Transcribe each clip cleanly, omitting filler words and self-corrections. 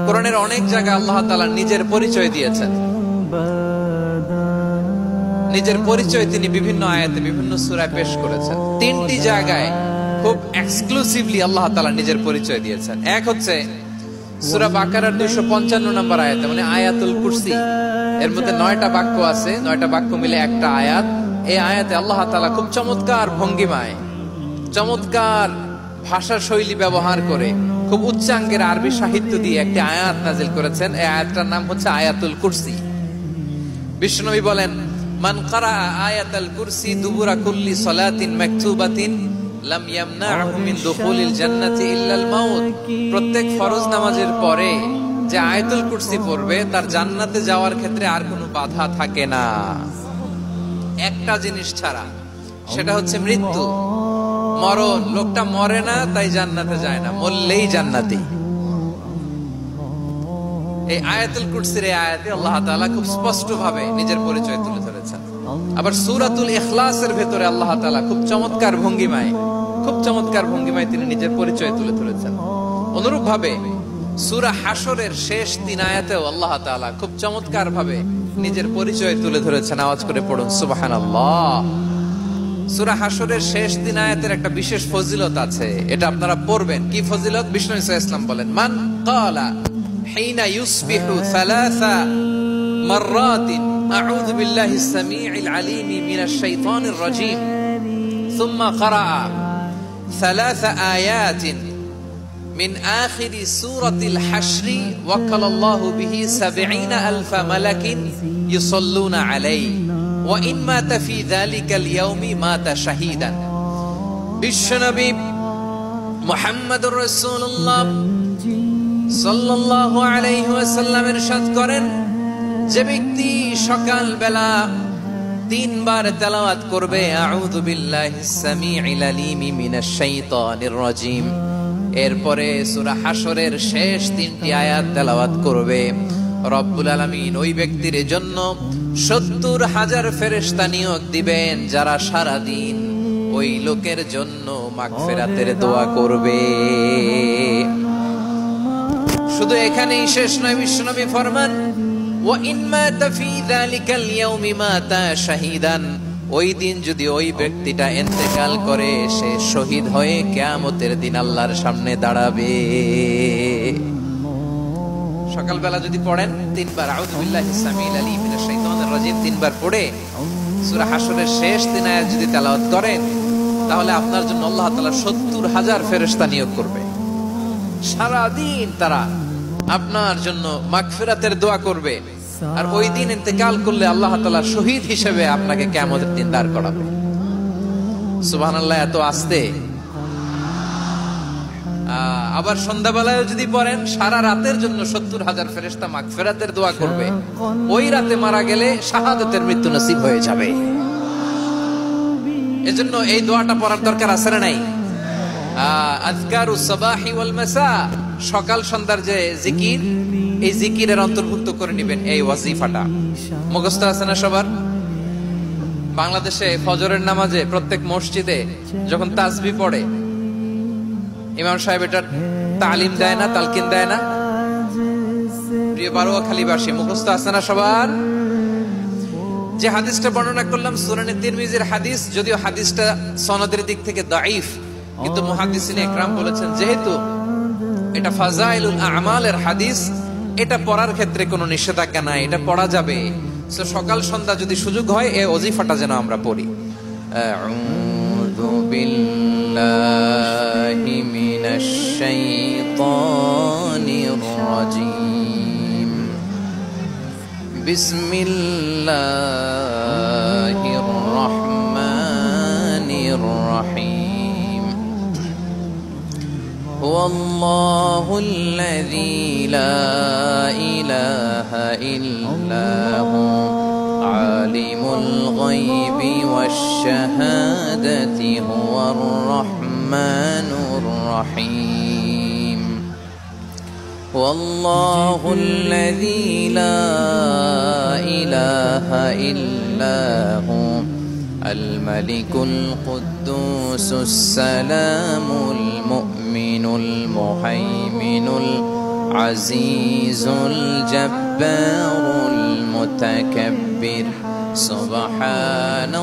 কোরআনের অনেক জায়গায় আল্লাহ তাআলা নিজের পরিচয় দিয়েছেন। নিজের পরিচয় তিনি বিভিন্ন আয়াতে বিভিন্ন সূরায় পেশ করেছেন। তিনটি জায়গায় খুব এক্সক্লুসিভলি আল্লাহ তাআলা নিজের পরিচয় দিয়েছেন। এক হচ্ছে সূরা বাকারার 255 নম্বর আয়াতে, মানে আয়াতুল কুরসি। এর মধ্যে 9টা বাক্য আছে, 9টা বাক্য মিলে একটা আয়াত। এই আয়াতে আল্লাহ তাআলা খুব চমৎকার ভঙ্গিমায়, চমৎকার ভাষা শৈলী ব্যবহার করে, খুব উচ্চাঙ্গের আরবি সাহিত্য দিয়ে একটি আয়াত নাজিল করেছেন। এই আয়াতটার নাম হচ্ছে আয়াতুল কুরসি। বিশ্বনবী বলেন, মান ক্বারা আয়াতুল কুরসি দুবুরা কুল্লি সালাতিন মাকতুবাতিন লাম ইয়ামনাহু মিন দুখুলিল জান্নাতি ইল্লাল মাউত। প্রত্যেক ফরজ নামাজের পরে যে আয়াতুল কুরসি পড়বে তার জান্নাতে যাওয়ার ক্ষেত্রে আর কোনো বাধা থাকে না, একটা জিনিস ছাড়া, সেটা হচ্ছে মৃত্যু, মরণ। লোকটা মরে না তাই জান্নাতে যায় না, মরলেই জান্নাতি। এই আয়াতুল কুরসির এই আয়াতে আল্লাহ তাআলা খুব স্পষ্ট ভাবে নিজের পরিচয় তুলে ধরেছেন। আবার সূরাতুল ইখলাসের ভেতরে আল্লাহ তাআলা খুব চমৎকার ভঙ্গিমায় তিনি নিজের পরিচয় তুলে ধরেছেন। অনুরূপ ভাবে সূরা হাশরের শেষ 3 আয়াতেও আল্লাহ তাআলা খুব চমৎকার ভাবে নিজের পরিচয় তুলে ধরেছেন। আওয়াজ করে পড়ুন সুবহানাল্লাহ। সূরা হাশরের শেষ 3 আয়াতের একটা বিশেষ ফজিলত আছে, এটা আপনারা পড়বেন। কি ফজিলত? বিষ্ণু ইসা ইসলাম বলেন, মান ক্বালা হিনা ইউসবিহু সালাসা মাররাতিন আউযু বিল্লাহিস সামিউল আলীম মিনাশ শাইতানির রাজীম সুম্মা ক্বারা সালাসা আয়াতিন মিন আখিরি সূরাতিল হাশরি ওয়াক্কালাল্লাহু বিহি ৭০,০০০ মালাকিন ইউসাল্লুনা আলাইহি ওয়া ইন মাতা ফি যালিকাল ইয়াউমি মাতা শাহীদান। বিশ্বনবী মুহাম্মদুর রাসূলুল্লাহ সাল্লাল্লাহু আলাইহি ওয়াসাল্লাম ইরশাদ করেন, যে ব্যক্তি সকাল বেলা 3 বার তেলাওয়াত করবে আউযু বিল্লাহিস সামিউল আলীম মিনাশ শাইতানির রাজীম, এরপরে সূরা হাশরের শেষ 3টি আয়াত তেলাওয়াত করবে, রব্বুল আলামিন ওই ব্যক্তির জন্য ৭০,০০০ ফেরেশতা নিয়োগ দিবেন যারা সারা দিন ওই লোকের জন্য মাগফিরাতের দোয়া করবে। শুধু এখানেই শেষ নয়, বিশ্বনবী ফরমান, ওয়া ইন মাতা ফি যালিকাল ইয়াউমি মাতা শাহীদান, ওই দিন যদি ওই ব্যক্তিটা ইন্তেকাল করে সে শহীদ হয়ে কিয়ামতের দিন আল্লাহর সামনে দাঁড়াবে। সকালবেলা যদি পড়েন 3 বার আউযু বিল্লাহিস সামিউল আলীম মিনাশ শাইতানির রাজীম 3 বার পড়ে সূরা হাশরের শেষ 3 আয়াত যদি তেলাওয়াত করেন, তাহলে আপনার জন্য আল্লাহ তাআলা ৭০,০০০ ফেরেশতা নিয়োগ করবে। সারা দিন তারা আপনার জন্য মাগফিরাতের দোয়া করবে, আর ওই দিন ইন্তেকাল করলে আল্লাহ তাআলা শহীদ হিসেবে আপনাকে কিয়ামতের দিন দাঁড় করাবে। সুবহানাল্লাহ, এত আস্তে। আবার সন্ধ্যাবেলায় যদি পড়েন, সারা রাতের জন্য ৭০,০০০ ফেরেশতা মাগফিরাতের দোয়া করবে। ওই রাতে মারা গেলে শাহাদাতের মৃত্যু নসিব হয়ে যাবে। এজন্য এই দোয়াটা পড়ার দরকার আছে না নাই? আযকারুস সাবাহি ওয়াল মাসা, সকাল সন্ধ্যার যে জিকির, এই জিকিরের অন্তর্ভুক্ত করে নেবেন এই ওয়াজিফাটা। মুখস্থ আছে না সবার? বাংলাদেশে ফজরের নামাজে প্রত্যেক মসজিদে যখন তাসবিহ পড়ে, ইমাম সাহেব এটা তালিম দেয় না, তালকিন দেয় না? প্রিয় বারোয়াখালীবাসী, মুখস্থ আছে না সবার? যে হাদিসটা বর্ণনা করলাম সুনানে তিরমিজির হাদিস, যদিও হাদিসটা সনদের দিক থেকে দাঈফ, কিন্তু মুহাদ্দিসিন ইকরাম বলেছেন যেহেতু এটা ফাজাইলুল আমালের হাদিস, এটা পড়ার ক্ষেত্রে কোনো নিষেধাজ্ঞা নাই, এটা পড়া যাবে। সো সকাল সন্ধ্যা যদি সুযোগ হয় এই ওয়াজিফাটা যেন আমরা পড়ি। আউযু বিল্লাহি মিনাশ শাইতানির রাজীম, বিসমিল্লাহির রহমানির রহিম, হুয়াল্লাহুল্লাযী লা ইলাহা ইল্লা হু আলিমুল গায়বি ওয়াশ শাহাদাতি হুয়ার রহমানুর রহিম, হুয়াল্লাহুল্লাযী লা ইলাহা ইল্লা হু الملك القدوس السلام المؤمن المهيمن আজিজুল জব্বারুল মুতাকাব্বির সুবহানাল্লাহি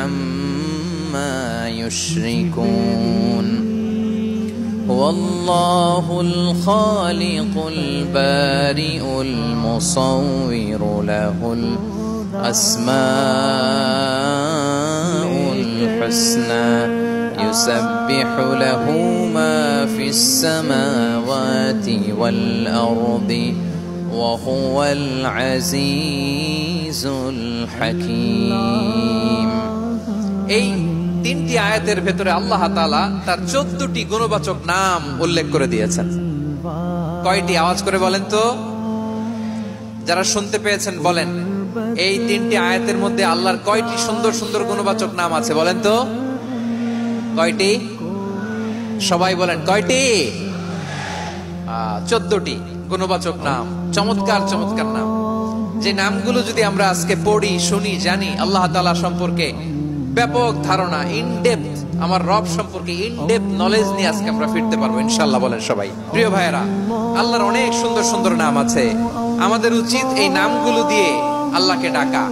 আম্মা ইউশরিকুন ওয়াল্লাহুল খালিকুল বারিউল মুসাউবিরু লাহুল আসমাউল হুসনা ইউসাব্বিহু লাহু মা ফিস সামাওয়াতি ওয়াল আরদি ওয়া হুয়াল আজিজুল হাকীম। এই তিনটি আয়াতের ভেতরে আল্লাহ তাআলা তার 14টি গুণবাচক নাম উল্লেখ করে দিয়েছেন। কয়টি? আওয়াজ করে বলেন তো, যারা শুনতে পেয়েছেন বলেন, এই তিনটি আয়াতের মধ্যে আল্লাহর কয়টি সুন্দর সুন্দর গুণবাচক নাম আছে বলেন তো? কয়টি? সবাই বলেন কয়টি? 14টি গুণবাচক নাম, চমৎকার চমৎকার নাম। যে নামগুলো যদি আমরা আজকে পড়ি, শুনি, জানি, আল্লাহ তাআলা সম্পর্কে ব্যাপক ধারণা, ইনডেপথ, আমার রব সম্পর্কে ইনডেপথ নলেজ নিয়ে আজকে আমরা ফিরতে পারবো ইনশাআল্লাহ। বলেন সবাই। প্রিয় ভাইয়েরা, আল্লাহর অনেক সুন্দর সুন্দর নাম আছে। আমাদের উচিত এই নামগুলো দিয়ে আল্লাহকে ডাকা।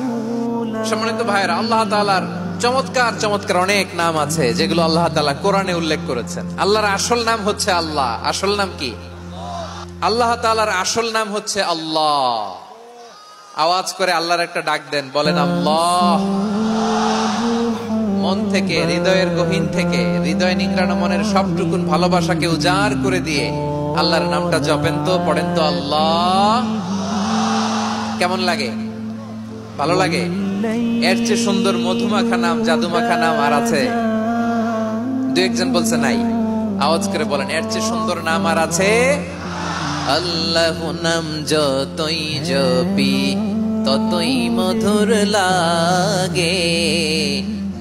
সম্মানিত ভাইয়েরা, আল্লাহ তাআলার চমৎকার চমৎকার অনেক নাম আছে যেগুলো আল্লাহ তাআলা কোরআনে উল্লেখ করেছেন। আল্লাহর আসল নাম হচ্ছে আল্লাহ। আসল নাম কি? আল্লাহ তাআলার আসল নাম হচ্ছে আল্লাহ। আওয়াজ করে আল্লাহর একটা ডাক দেন, বলেন আল্লাহ। মন থেকে, হৃদয়ের গহীন থেকে, হৃদয় নিংড়ানো মনের সবটুকুন ভালোবাসাকে উজাড় করে দিয়ে আল্লাহর নামটা জপেন তো, পড়েন তো আল্লাহ। কেমন লাগে? ভালো লাগে? এর চেয়ে সুন্দর মধুমাখা নাম, জাদুমাখা নাম আর আছে? দু একজন বলছে নাই। আওয়াজ করে বলেন, এর চেয়ে সুন্দর নাম আর আছে? আল্লাহ নাম যতই জপি ততই মধুর লাগে,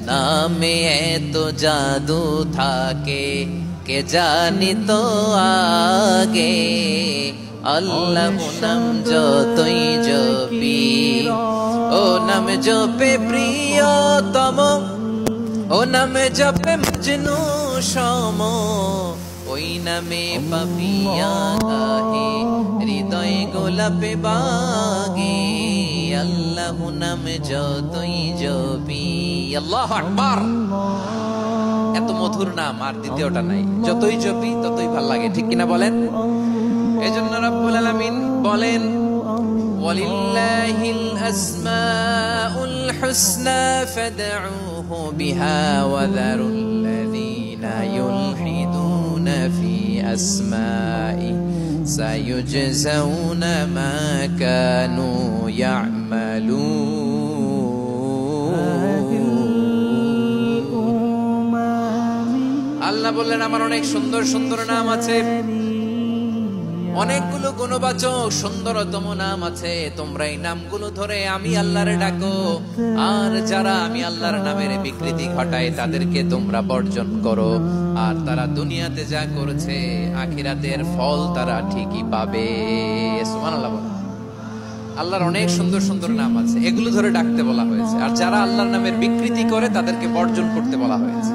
নামে এত জাদু থাকে কে জানি তো আগে। আল্লাহ নাম যতই জপি, ও নাম জপে প্রিয়তম, ও নামে জপে মজনু সম, ওই নামে পাপিয়া গাহে হৃদয় গোলাপে বাগে। আল্লাহ নাম যতই জপি, আল্লাহু আকবার। এত মধুর নাম আর দ্বিতীয়টা নাই। যতই জপি ততই ভাল লাগে, ঠিক কিনা বলেন? এজন্য রব্বুল আলামিন বলেন, ওয়ালিল্লাহিল আসমাউল হুসনা ফাদউহু বিহা ওয়া যারুল্লাযীনা ইউলহিদুনা ফি আসমাই সায়ুজজাউনা মা কানু ইয়া'মালুন। আল্লাহ বললেন, আমার অনেক সুন্দর সুন্দর নাম আছে, অনেকগুলো গুণবাচক সুন্দরতম নাম আছে। তোমরা এই নামগুলো ধরে আমি আল্লাহরে ডাকো, আর যারা আমি আল্লাহর নামের বিকৃতি ঘটায় তাদেরকে তোমরা বর্জন করো। আর তারা দুনিয়াতে যা করেছে আখিরাতের ফল তারা ঠিকই পাবে। সুবহানাল্লাহ। আল্লাহর অনেক সুন্দর সুন্দর নাম আছে, এগুলো ধরে ডাকতে বলা হয়েছে। আর যারা আল্লাহর নামের বিকৃতি করে তাদেরকে বর্জন করতে বলা হয়েছে।